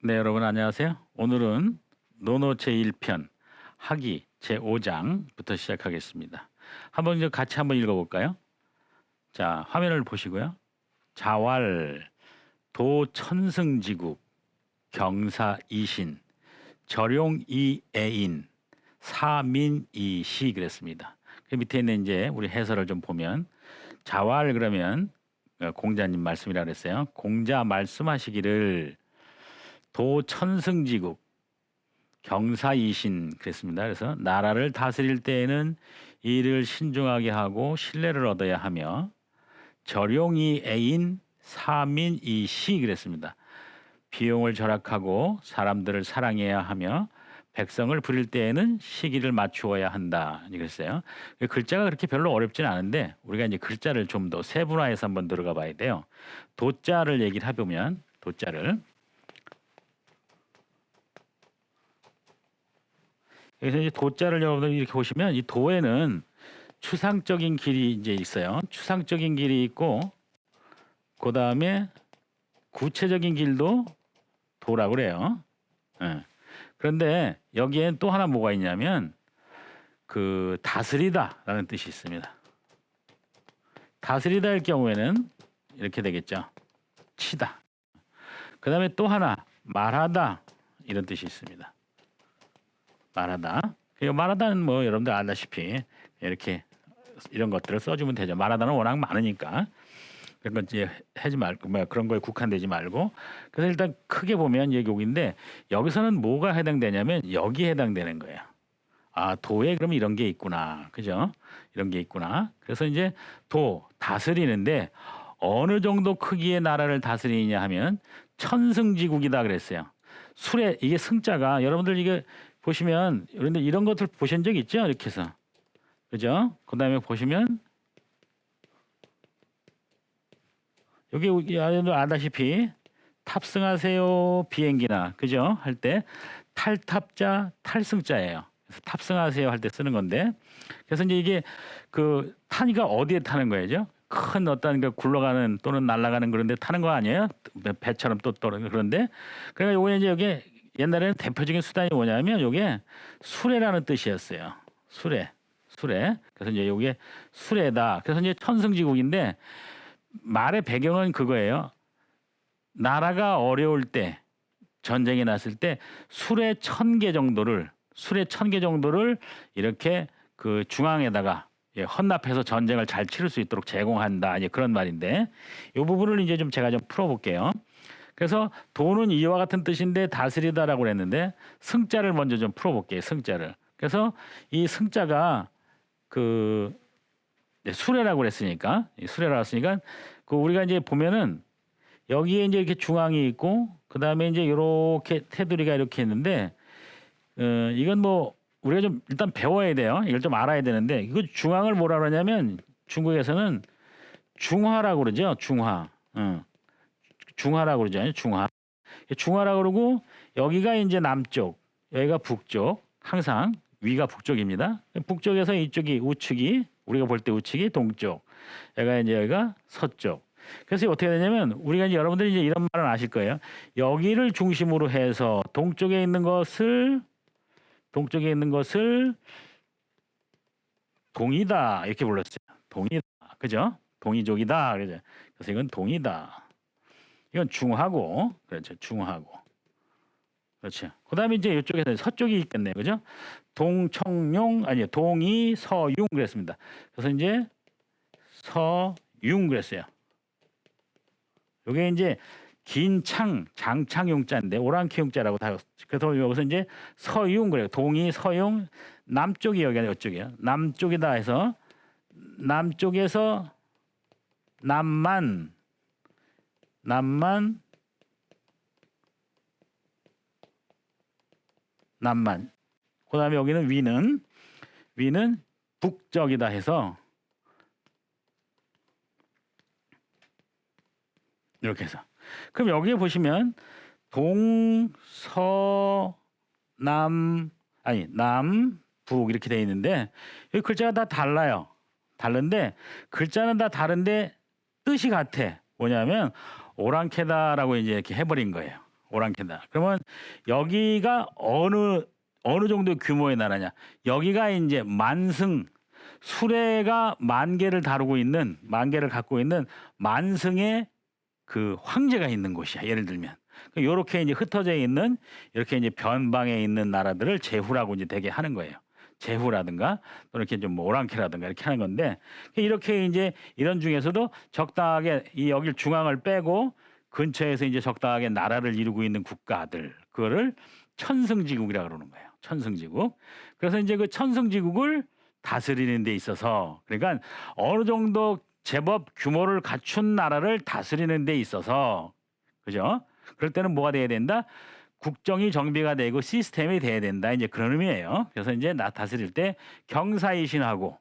네, 여러분 안녕하세요. 오늘은 논어 제1편 학이 제5장부터 시작하겠습니다. 한번 이제 같이 한번 읽어볼까요? 자, 화면을 보시고요. 자왈, 도천승지국, 경사이신, 절용이애인, 사민이시 그랬습니다. 그 밑에 있는 이제 우리 해설을 좀 보면 자왈 그러면 공자님 말씀이라 그랬어요. 공자 말씀하시기를 도천승지국 경사이신 그랬습니다. 그래서 나라를 다스릴 때에는 이를 신중하게 하고 신뢰를 얻어야 하며 절용이 애인 사민이시 그랬습니다. 비용을 절약하고 사람들을 사랑해야 하며 백성을 부릴 때에는 시기를 맞추어야 한다. 그랬어요. 글자가 그렇게 별로 어렵진 않은데 우리가 이제 글자를 좀 더 세분화해서 한번 들어가 봐야 돼요. 도자를 얘기를 해보면 도자를 그래서 이제 도자를 여러분들 이렇게 보시면 이 도에는 추상적인 길이 이제 있어요. 추상적인 길이 있고 그 다음에 구체적인 길도 도라고 그래요. 예. 그런데 여기엔 또 하나 뭐가 있냐면 그 다스리다라는 뜻이 있습니다. 다스리다일 경우에는 이렇게 되겠죠. 치다. 그 다음에 또 하나 말하다 이런 뜻이 있습니다. 말하다. 말하다는 뭐 여러분들 알다시피 이렇게 이런 것들을 써주면 되죠. 말하다는 워낙 많으니까 그런 거 이제 하지 말고 뭐 그런 거에 국한되지 말고. 그래서 일단 크게 보면 이게 여기인데 여기서는 뭐가 해당되냐면 여기에 해당되는 거예요. 아 도에 그럼 이런 게 있구나, 그죠? 이런 게 있구나. 그래서 이제 도 다스리는데 어느 정도 크기의 나라를 다스리냐 하면 천승지국이다 그랬어요. 술에 이게 승자가 여러분들 이게 보시면 그런데 이런 것들 보신 적 있죠? 이렇게 해서 그죠? 그 다음에 보시면 여기 아다시피 탑승하세요 비행기나 그죠? 할 때 탈탑자 탈승자예요. 그래서 탑승하세요 할 때 쓰는 건데 그래서 이제 이게 그 타니까 어디에 타는 거예요? 큰 어떤 그 굴러가는 또는 날아가는 그런 데 타는 거 아니에요? 배처럼 또 그런데 그러니까 요게 이제 여기 옛날에는 대표적인 수단이 뭐냐면 요게 수레라는 뜻이었어요. 수레. 그래서 이제 요게 수레다. 그래서 이제 천승지국인데 말의 배경은 그거예요. 나라가 어려울 때 전쟁이 났을 때 수레 1,000개 정도를 이렇게 그 중앙에다가 헌납해서 전쟁을 잘 치를 수 있도록 제공한다. 이제 그런 말인데 이 부분을 이제 좀 제가 좀 풀어볼게요. 그래서 도는 이와 같은 뜻인데 다스리다라고 그랬는데 승자를 먼저 좀 풀어볼게요. 승자를. 그래서 이 승자가 그 수레라고 그랬으니까 수레라고 했으니까 그 우리가 이제 보면은 여기에 이제 이렇게 중앙이 있고 그 다음에 이제 이렇게 테두리가 이렇게 있는데 이건 뭐 우리가 좀 일단 배워야 돼요. 이걸 좀 알아야 되는데 이거 중앙을 뭐라 그러냐면 중국에서는 중화라고 그러죠. 중화. 중화라고 그러잖아요. 중화라고 그러고 여기가 이제 남쪽, 여기가 북쪽. 항상 위가 북쪽입니다. 북쪽에서 이쪽이 우측이 우리가 볼 때 우측이 동쪽, 여기가 서쪽. 그래서 어떻게 되냐면 우리가 이제 여러분들이 이제 이런 말은 아실 거예요. 여기를 중심으로 해서 동쪽에 있는 것을 동이다 이렇게 불렀어요. 동이다, 그죠? 동이족이다, 그죠? 그래서 이건 동이다. 이건 중하고, 그렇죠? 중하고, 그렇죠. 그다음에 이제 이쪽에서 서쪽이 있겠네요, 그죠? 동청룡 아니 동이 서융 그랬습니다. 그래서 이제 서융 그랬어요. 요게 이제 긴 창, 장창용자인데 오랑캐용자라고 다 그래서 여기서 이제 서융 그래요. 동이 서융 남쪽이 여기가 이쪽이에요. 남쪽이다 해서 남쪽에서 남만 그다음에 여기는 위는 북쪽이다 해서 이렇게 해서 그럼 여기에 보시면 남북 이렇게 돼 있는데 여기 글자가 다 달라요. 다른데 글자는 다 다른데 뜻이 같아. 뭐냐면 오랑캐다라고 이제 이렇게 해버린 거예요. 오랑캐다. 그러면 여기가 어느 정도 규모의 나라냐? 여기가 이제 만승 수레가 10,000개를 다루고 있는 10,000개를 갖고 있는 만승의 그 황제가 있는 곳이야. 예를 들면 요렇게 이제 흩어져 있는 이렇게 이제 변방에 있는 나라들을 제후라고 이제 되게 하는 거예요. 제후라든가 또는 이렇게 좀 뭐 오랑캐라든가 이렇게 하는 건데 이렇게 이제 이런 중에서도 적당하게 이 여길 중앙을 빼고 근처에서 이제 적당하게 나라를 이루고 있는 국가들 그거를 천승지국이라고 그러는 거예요. 천승지국. 그래서 이제 그 천승지국을 다스리는 데 있어서 그러니까 어느 정도 제법 규모를 갖춘 나라를 다스리는 데 있어서 그죠? 그럴 때는 뭐가 돼야 된다? 국정이 정비가 되고 시스템이 돼야 된다. 이제 그런 의미예요. 그래서 이제 나 다스릴 때 경사이신하고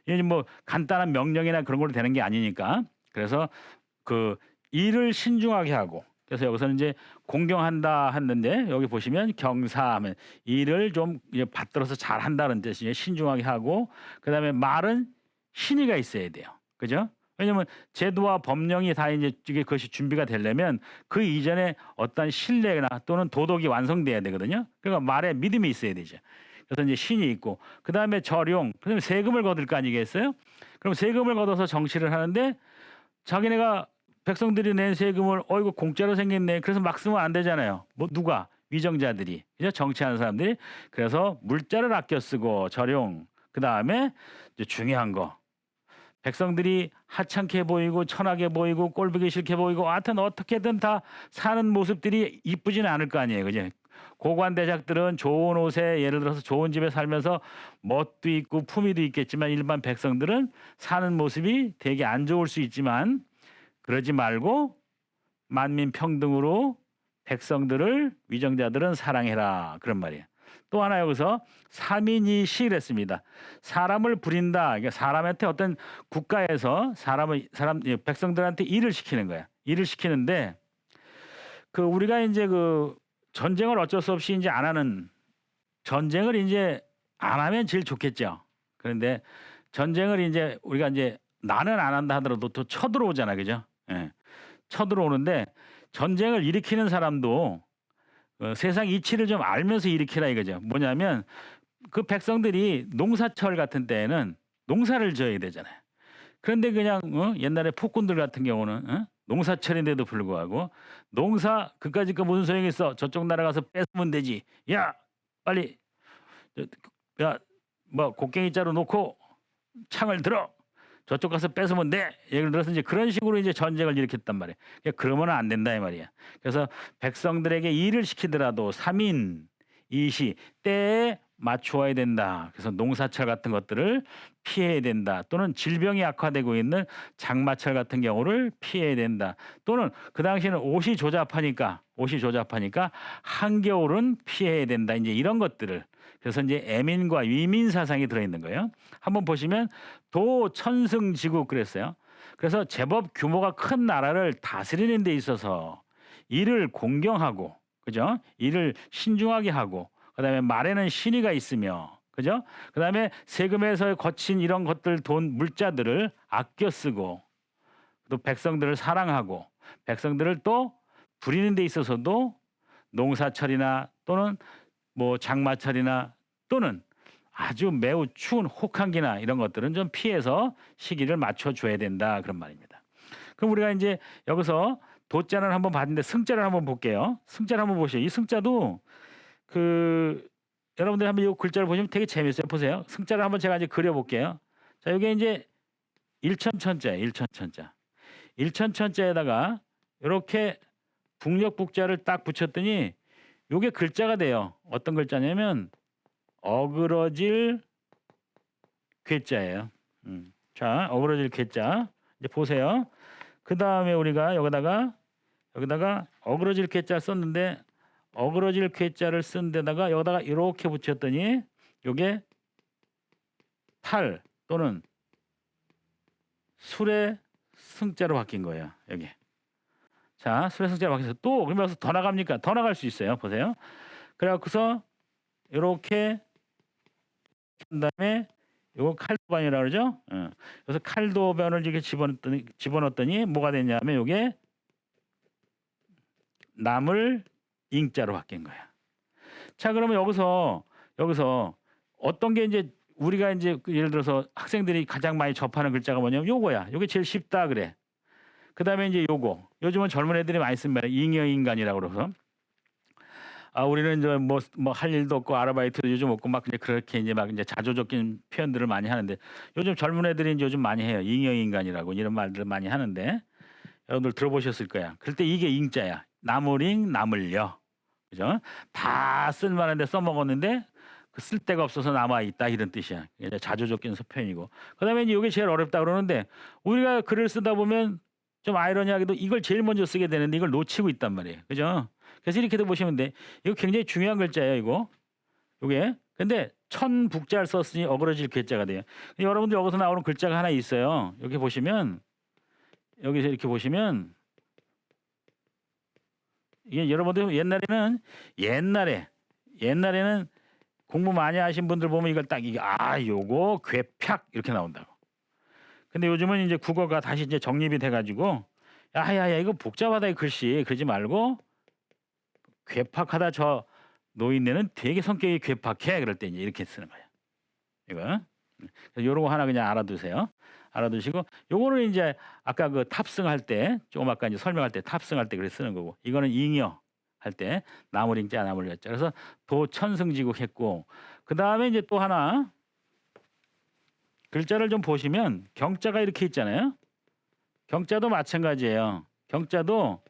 이제 뭐 간단한 명령이나 그런 걸로 되는 게 아니니까 그래서 그 일을 신중하게 하고 그래서 여기서는 이제 공경한다 했는데 여기 보시면 경사하면 일을 좀 이제 받들어서 잘 한다는 뜻이에요. 신중하게 하고 그다음에 말은 신의가 있어야 돼요. 그죠? 왜냐면 제도와 법령이 다 이제 이게 그것이 준비가 되려면 그 이전에 어떤 신뢰나 또는 도덕이 완성돼야 되거든요. 그러니까 말에 믿음이 있어야 되죠. 그래서 이제 신이 있고 그다음에 절용, 그다음에 세금을 거둘 거 아니겠어요? 그럼 세금을 걷어서 정치를 하는데 자기네가 백성들이 낸 세금을 이거 공짜로 생겼네. 그래서 막 쓰면 안 되잖아요. 뭐 누가 위정자들이 그죠? 정치하는 사람들이 그래서 물자를 아껴 쓰고 절용. 그다음에 이제 중요한 거. 백성들이 하찮게 보이고 천하게 보이고 꼴보기 싫게 보이고 하여튼 어떻게든 다 사는 모습들이 이쁘지는 않을 거 아니에요. 그죠? 고관대작들은 좋은 옷에 예를 들어서 좋은 집에 살면서 멋도 있고 품위도 있겠지만 일반 백성들은 사는 모습이 되게 안 좋을 수 있지만 그러지 말고 만민 평등으로 백성들을 위정자들은 사랑해라 그런 말이에요. 또 하나 여기서 삼인이시 그랬습니다. 사람을 부린다. 그러니까 사람한테 어떤 국가에서 백성들한테 일을 시키는 거야. 일을 시키는데 그 우리가 이제 그 전쟁을 어쩔 수 없이 이제 안 하는 전쟁을 이제 안 하면 제일 좋겠죠. 그런데 전쟁을 이제 우리가 이제 나는 안 한다 하더라도 또 쳐들어오잖아, 그죠? 예. 쳐들어오는데 전쟁을 일으키는 사람도 세상 이치를 좀 알면서 일으키라 이거죠. 뭐냐면 그 백성들이 농사철 같은 때에는 농사를 지어야 되잖아요. 그런데 그냥 옛날에 폭군들 같은 경우는 농사철인데도 불구하고 농사 그까짓 거 무슨 소용이 있어? 저쪽 나라 가서 뺏으면 되지. 야 빨리 야 뭐 곡괭이자루 놓고 창을 들어. 저쪽 가서 뺏으면 돼. 예를 들어서 이제 그런 식으로 이제 전쟁을 일으켰단 말이에요. 그러면 안 된다 이 말이야. 그래서 백성들에게 일을 시키더라도 3인 이시 때에 맞추어야 된다. 그래서 농사철 같은 것들을 피해야 된다. 또는 질병이 악화되고 있는 장마철 같은 경우를 피해야 된다. 또는 그 당시에는 옷이 조잡하니까 한겨울은 피해야 된다. 이제 이런 것들을 그래서 이제 애민과 위민 사상이 들어있는 거예요. 한번 보시면 도천승지국 그랬어요. 그래서 제법 규모가 큰 나라를 다스리는 데 있어서 이를 공경하고 그죠? 이를 신중하게 하고 그다음에 말에는 신의가 있으며 그죠? 그다음에 세금에서 거친 이런 것들 돈 물자들을 아껴 쓰고 또 백성들을 사랑하고 백성들을 또 부리는 데 있어서도 농사철이나 또는 뭐 장마철이나 또는 아주 매우 추운 혹한기나 이런 것들은 좀 피해서 시기를 맞춰 줘야 된다 그런 말입니다. 그럼 우리가 이제 여기서 도자를 한번 봤는데 승자를 한번 볼게요. 승자를 한번 보시죠. 이 승자도 그 여러분들 한번 이 글자를 보시면 되게 재밌어요. 보세요. 승자를 한번 제가 이제 그려 볼게요. 자, 이게 이제 일천천자. 일천천자에다가 이렇게 북녘북자를 딱 붙였더니 요게 글자가 돼요. 어떤 글자냐면 어그러질 괴자예요. 자, 어그러질 괴자. 이제 보세요. 그 다음에 우리가 여기다가 어그러질 괴자 썼는데 어그러질 괴자를 쓴 데다가 여기다가 이렇게 붙였더니 요게 탈 또는 술의 승자로 바뀐 거예요. 여기. 자, 술의 승자로 바뀌어서 또 그러면서 더 나갑니까? 더 나갈 수 있어요. 보세요. 그래갖고서 이렇게 한 다음에 요거 칼도변이라고 그러죠. 그래서 칼도변을 이렇게 집어넣었더니 뭐가 됐냐면 요게 나물 잉자로 바뀐 거야. 자, 그러면 여기서 어떤 게 이제 우리가 이제 예를 들어서 학생들이 가장 많이 접하는 글자가 뭐냐면 요거야. 요게 제일 쉽다 그래. 그다음에 이제 요거. 요즘은 젊은 애들이 많이 쓰는 말이야. 잉여인간이라고 그래서. 아, 우리는 이제 뭐 할 일도 없고 아르바이트도 요즘 없고 막 이제 그렇게 이제 막 이제 자조적인 표현들을 많이 하는데 요즘 젊은 애들이 이제 요즘 많이 해요. 잉여인간이라고 이런 말들을 많이 하는데 여러분들 들어보셨을 거야. 그럴 때 이게 잉자야. 나물잉 나물려. 그죠? 다 쓸만한데 써먹었는데 그 쓸 데가 없어서 남아 있다 이런 뜻이야. 이제 자조적인 표현이고. 그다음에 이제 이게 제일 어렵다 그러는데 우리가 글을 쓰다 보면 좀 아이러니하게도 이걸 제일 먼저 쓰게 되는데 이걸 놓치고 있단 말이에요. 그죠? 그래서 이렇게도 보시면 돼. 이거 굉장히 중요한 글자예요, 이거. 요게. 근데 천북자를 썼으니 어그러질 괴자가 돼요. 여러분들 여기서 나오는 글자가 하나 있어요. 여기 보시면 여기서 이렇게 보시면 이게 여러분들 옛날에는 공부 많이 하신 분들 보면 이걸 딱 이게 요거 괴팍 이렇게 나온다고. 근데 요즘은 이제 국어가 다시 이제 정립이 돼가지고 야야야 이거 복잡하다 이 글씨 그러지 말고 괴팍하다 저 노인네는 되게 성격이 괴팍해 그럴 때 이제 이렇게 쓰는 거예요. 이거 요런 거 하나 그냥 알아두세요. 알아두시고 요거는 이제 아까 그 탑승할 때 조금 아까 이제 설명할 때 탑승할 때 그래 쓰는 거고 이거는 잉여 할 때 나물잉자 나물려자 그래서 도천승지국 했고 그 다음에 이제 또 하나 글자를 좀 보시면 경자가 이렇게 있잖아요. 경자도 마찬가지예요. 경자도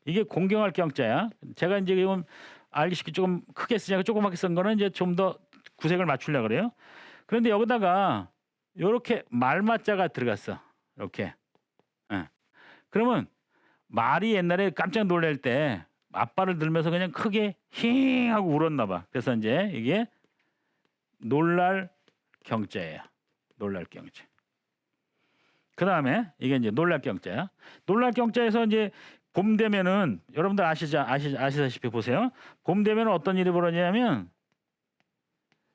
이게 공경할 경자야. 제가 이제 이건 알기 쉽게 조금 크게 쓰자고 조그맣게 쓴 거는 이제 좀 더 구색을 맞추려고 그래요. 그런데 여기다가 요렇게 말맞자가 들어갔어. 이렇게. 예. 그러면 말이 옛날에 깜짝 놀랄 때 앞발을 들면서 그냥 크게 힝 하고 울었나 봐. 그래서 이제 이게 놀랄 경자예요. 놀랄 경자. 그다음에 이게 이제 놀랄 경자야. 놀랄 경자에서 이제 봄 되면은 여러분들 아시다시피 보세요. 봄 되면 어떤 일이 벌어지냐면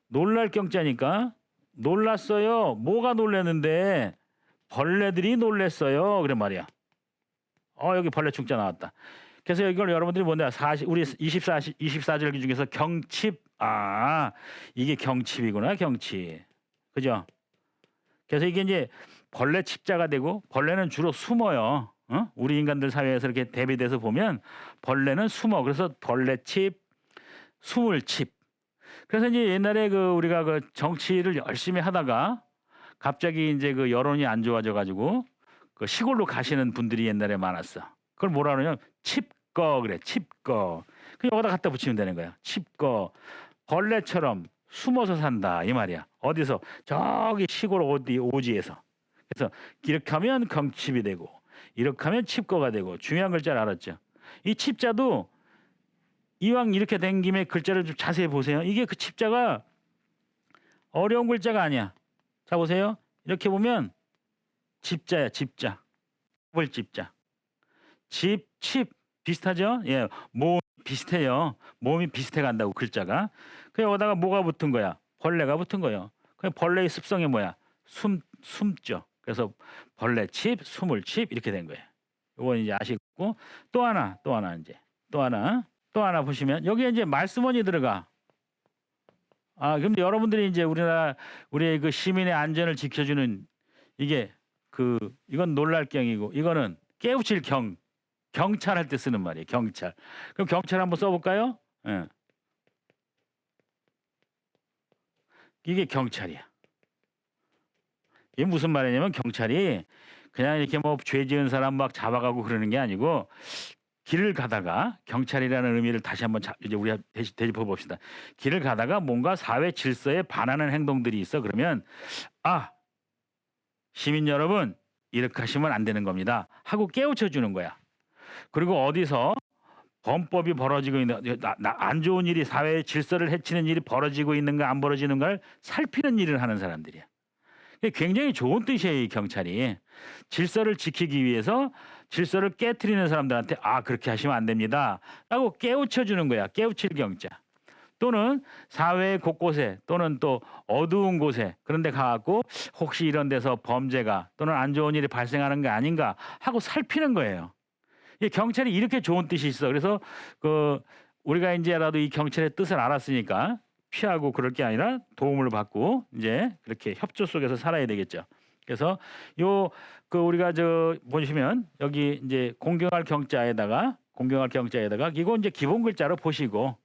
놀랄 경자니까 놀랐어요. 뭐가 놀랐는데 벌레들이 놀랬어요. 그래 말이야. 여기 벌레 축자 나왔다. 그래서 이걸 여러분들이 뭔데 우리 24절기 중에서 경칩 이게 경칩이구나 경칩. 그죠? 그래서 이게 이제 벌레 칩자가 되고 벌레는 주로 숨어요. 우리 인간들 사회에서 이렇게 대비돼서 보면 벌레는 숨어. 그래서 벌레칩, 수물칩. 그래서 이제 옛날에 우리가 그 정치를 열심히 하다가 갑자기 이제 그 여론이 안 좋아져 가지고 그 시골로 가시는 분들이 옛날에 많았어. 그걸 뭐라 그러냐면 칩거 그래. 칩거. 그 여기다 갖다 붙이면 되는 거야. 칩거. 벌레처럼 숨어서 산다 이 말이야. 어디서? 저기 시골 오지에서. 그래서 이렇게 하면 경칩이 되고 이렇게 하면 칩거가 되고 중요한 글자를 알았죠. 이 칩자도 이왕 이렇게 된 김에 글자를 좀 자세히 보세요. 이게 그 칩자가 어려운 글자가 아니야. 자 보세요. 이렇게 보면 집자야 집자. 집자. 칩 비슷하죠? 예, 몸 비슷해요. 몸이 비슷해 간다고 글자가. 그 여기다가 뭐가 붙은 거야? 벌레가 붙은 거예요. 그 벌레의 습성이 뭐야? 숨죠. 그래서 벌레칩, 수물칩 이렇게 된 거예요. 이건 이제 아시고 또 하나 이제 또 하나 보시면 여기에 이제 말씀원이 들어가. 그럼 여러분들이 이제 우리의 그 시민의 안전을 지켜주는 이건 놀랄경이고 이거는 깨우칠 경찰할 때 쓰는 말이에요. 경찰. 그럼 경찰 한번 써볼까요? 예. 이게 경찰이야. 이게 무슨 말이냐면 경찰이 그냥 이렇게 뭐 죄 지은 사람 막 잡아가고 그러는 게 아니고 길을 가다가 경찰이라는 의미를 다시 한번 이제 우리가 되짚어 봅시다. 길을 가다가 뭔가 사회 질서에 반하는 행동들이 있어. 그러면 시민 여러분 이렇게 하시면 안 되는 겁니다. 하고 깨우쳐 주는 거야. 그리고 어디서 범법이 벌어지고 있는 안 좋은 일이 사회의 질서를 해치는 일이 벌어지고 있는가 안 벌어지는가를 살피는 일을 하는 사람들이야. 굉장히 좋은 뜻이에요. 이 경찰이 질서를 지키기 위해서 질서를 깨트리는 사람들한테 그렇게 하시면 안 됩니다 라고 깨우쳐 주는 거야. 깨우칠 경자. 또는 사회 곳곳에 또는 또 어두운 곳에 그런 데 가갖고 혹시 이런 데서 범죄가 또는 안 좋은 일이 발생하는 게 아닌가 하고 살피는 거예요. 경찰이 이렇게 좋은 뜻이 있어. 그래서 우리가 이제라도 이 경찰의 뜻을 알았으니까 피하고 그럴 게 아니라 도움을 받고 이제 그렇게 협조 속에서 살아야 되겠죠. 그래서 요 그 우리가 저 보시면 여기 이제 공경할 경자에다가 이거 이제 기본 글자로 보시고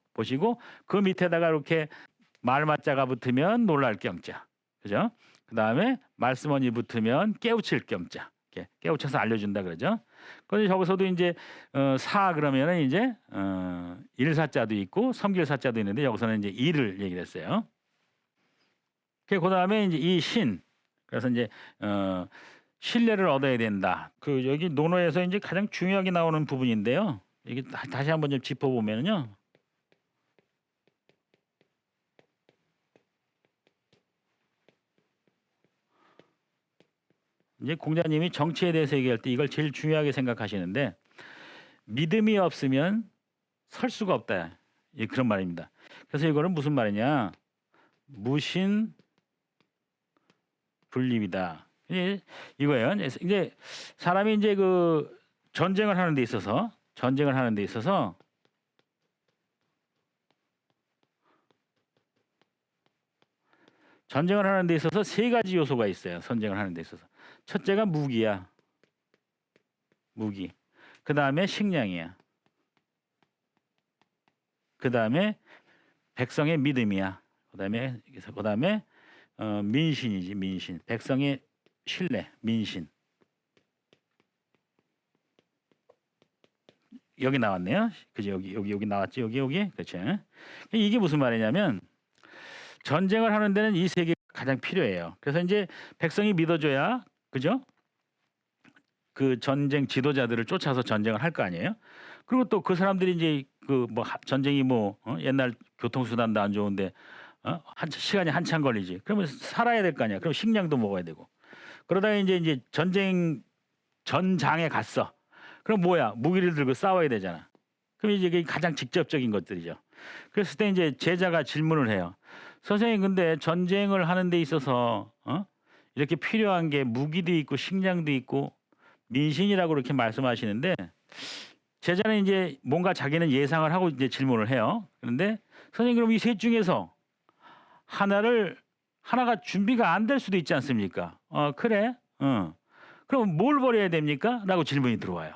그 밑에다가 이렇게 말맞자가 붙으면 놀랄 경자. 그죠? 그다음에 말씀원이 붙으면 깨우칠 경자. 이렇게 깨우쳐서 알려준다 그러죠. 그런데 저기서도 이제 사 그러면은 이제 일사자도 있고 섬길사자도 있는데 여기서는 이제 일을 얘기를 했어요. 그다음에 이제 이 신. 그래서 이제 신뢰를 얻어야 된다. 그 여기 논어에서 이제 가장 중요하게 나오는 부분인데요. 이게 다시 한번 좀 짚어보면요. 이제 공자님이 정치에 대해서 얘기할 때 이걸 제일 중요하게 생각하시는데 믿음이 없으면 설 수가 없다. 예, 그런 말입니다. 그래서 이거는 무슨 말이냐? 무신 분립이다. 이거예요. 이제 사람이 이제 그 전쟁을 하는 데 있어서 세 가지 요소가 있어요. 전쟁을 하는 데 있어서. 첫째가 무기야. 무기. 그다음에 식량이야. 그다음에 백성의 믿음이야. 그다음에 민신이지, 민신. 백성의 신뢰, 민신. 여기 나왔네요. 그죠? 여기 나왔지. 여기. 그렇죠? 이게 무슨 말이냐면 전쟁을 하는 데는 이 세 개가 가장 필요해요. 그래서 이제 백성이 믿어줘야, 그죠? 그 전쟁 지도자들을 쫓아서 전쟁을 할 거 아니에요. 그리고 또 그 사람들이 이제 그 뭐 전쟁이 옛날 교통수단도 안 좋은데 시간이 한참 걸리지. 그러면 살아야 될 거 아니야. 그럼 식량도 먹어야 되고. 그러다가 이제 전장에 갔어. 그럼 뭐야? 무기를 들고 싸워야 되잖아. 그럼 이제 그게 가장 직접적인 것들이죠. 그랬을 때 이제 제자가 질문을 해요. 선생님, 근데 전쟁을 하는 데 있어서 이렇게 필요한 게 무기도 있고 식량도 있고 민신이라고 이렇게 말씀하시는데 제자는 이제 뭔가 자기는 예상을 하고 이제 질문을 해요. 그런데 선생님, 그럼 이 셋 중에서 하나가 준비가 안 될 수도 있지 않습니까? 그래? 그럼 뭘 버려야 됩니까? 라고 질문이 들어와요.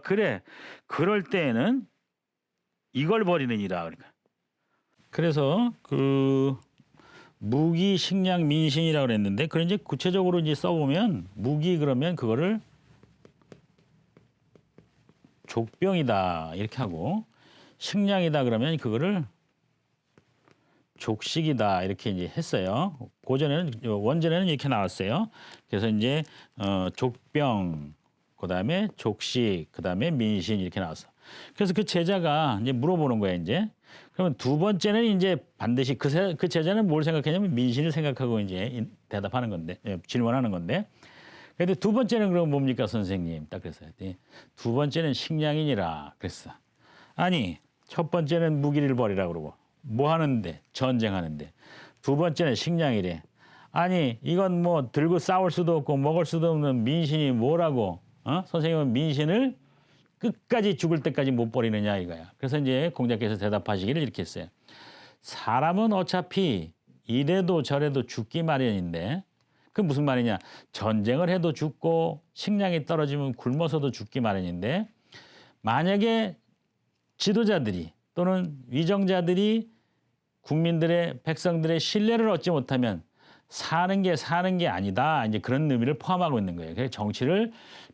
그래. 그럴 때에는 이걸 버리느니라. 그러니까. 그래서 그 무기, 식량, 민신이라고 그랬는데 그걸 이제 구체적으로 이제 써보면 무기 그러면 그거를 족병이다 이렇게 하고 식량이다 그러면 그거를 족식이다 이렇게 이제 했어요. 원전에는 이렇게 나왔어요. 그래서 이제 족병, 그다음에 족식, 그다음에 민신 이렇게 나왔어. 그래서 그 제자가 이제 물어보는 거야 이제. 그러면 두 번째는 이제 반드시 그 제자는 뭘 생각했냐면 민신을 생각하고 이제 대답하는 건데 질문하는 건데. 근데 두 번째는 그럼 뭡니까 선생님? 딱 그랬어요. 두 번째는 식량이니라 그랬어. 아니 첫 번째는 무기를 버리라 그러고 뭐 하는데 전쟁하는데 두 번째는 식량이래. 아니 이건 뭐 들고 싸울 수도 없고 먹을 수도 없는 민신이 뭐라고? 선생님은 민신을 끝까지 죽을 때까지 못 버리느냐 이거야. 그래서 이제 공자께서 대답하시기를 이렇게 했어요. 사람은 어차피 이래도 저래도 죽기 마련인데 그 무슨 말이냐? 전쟁을 해도 죽고 식량이 떨어지면 굶어서도 죽기 마련인데 만약에 지도자들이 또는 위정자들이 백성들의 신뢰를 얻지 못하면 사는 게 아니다. 이제 그런 의미를 포함하고 있는 거예요. 그래서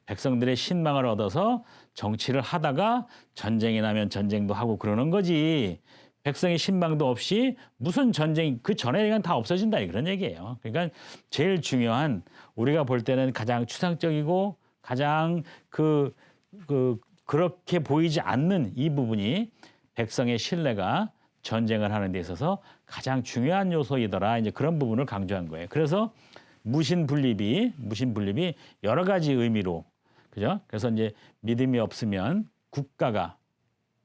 백성들의 신망을 얻어서 정치를 하다가 전쟁이 나면 전쟁도 하고 그러는 거지. 백성의 신망도 없이 무슨 전쟁 그 전에 그냥 다 없어진다 그런 얘기예요. 그러니까 제일 중요한 우리가 볼 때는 가장 추상적이고 가장 그렇게 보이지 않는 이 부분이 백성의 신뢰가 전쟁을 하는 데 있어서 가장 중요한 요소이더라. 이제 그런 부분을 강조한 거예요. 그래서 무신 분립이 여러 가지 의미로 그죠? 그래서 이제 믿음이 없으면 국가가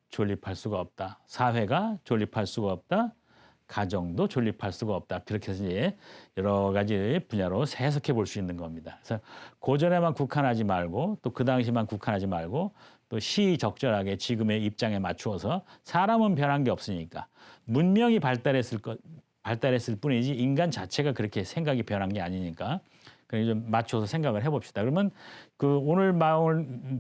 존립할 수가 없다. 사회가 존립할 수가 없다. 가정도 존립할 수가 없다. 그렇게 해서 이제 여러 가지 분야로 해석해 볼 수 있는 겁니다. 그래서 고전에만 국한하지 말고 또 그 당시만 국한하지 말고 또 시적절하게 지금의 입장에 맞추어서 사람은 변한 게 없으니까 문명이 발달했을 뿐이지 인간 자체가 그렇게 생각이 변한 게 아니니까 그래서 좀 맞춰서 생각을 해봅시다. 그러면 그 오늘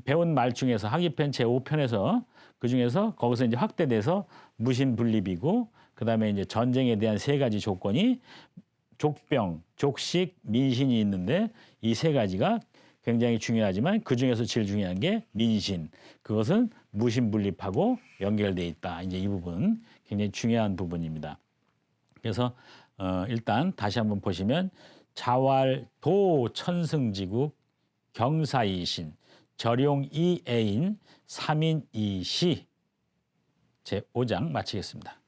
배운 말 중에서 학이편 제5편에서 그 중에서 거기서 이제 확대돼서 무신분립이고 그다음에 이제 전쟁에 대한 세 가지 조건이 족병, 족식, 민신이 있는데 이 세 가지가 굉장히 중요하지만 그 중에서 제일 중요한 게 민신. 그것은 무신분립하고 연결돼 있다. 이제 이 부분 굉장히 중요한 부분입니다. 그래서 일단 다시 한번 보시면 자왈도 천승지국 경사이신 절용이애인 삼인이시 제5장 마치겠습니다.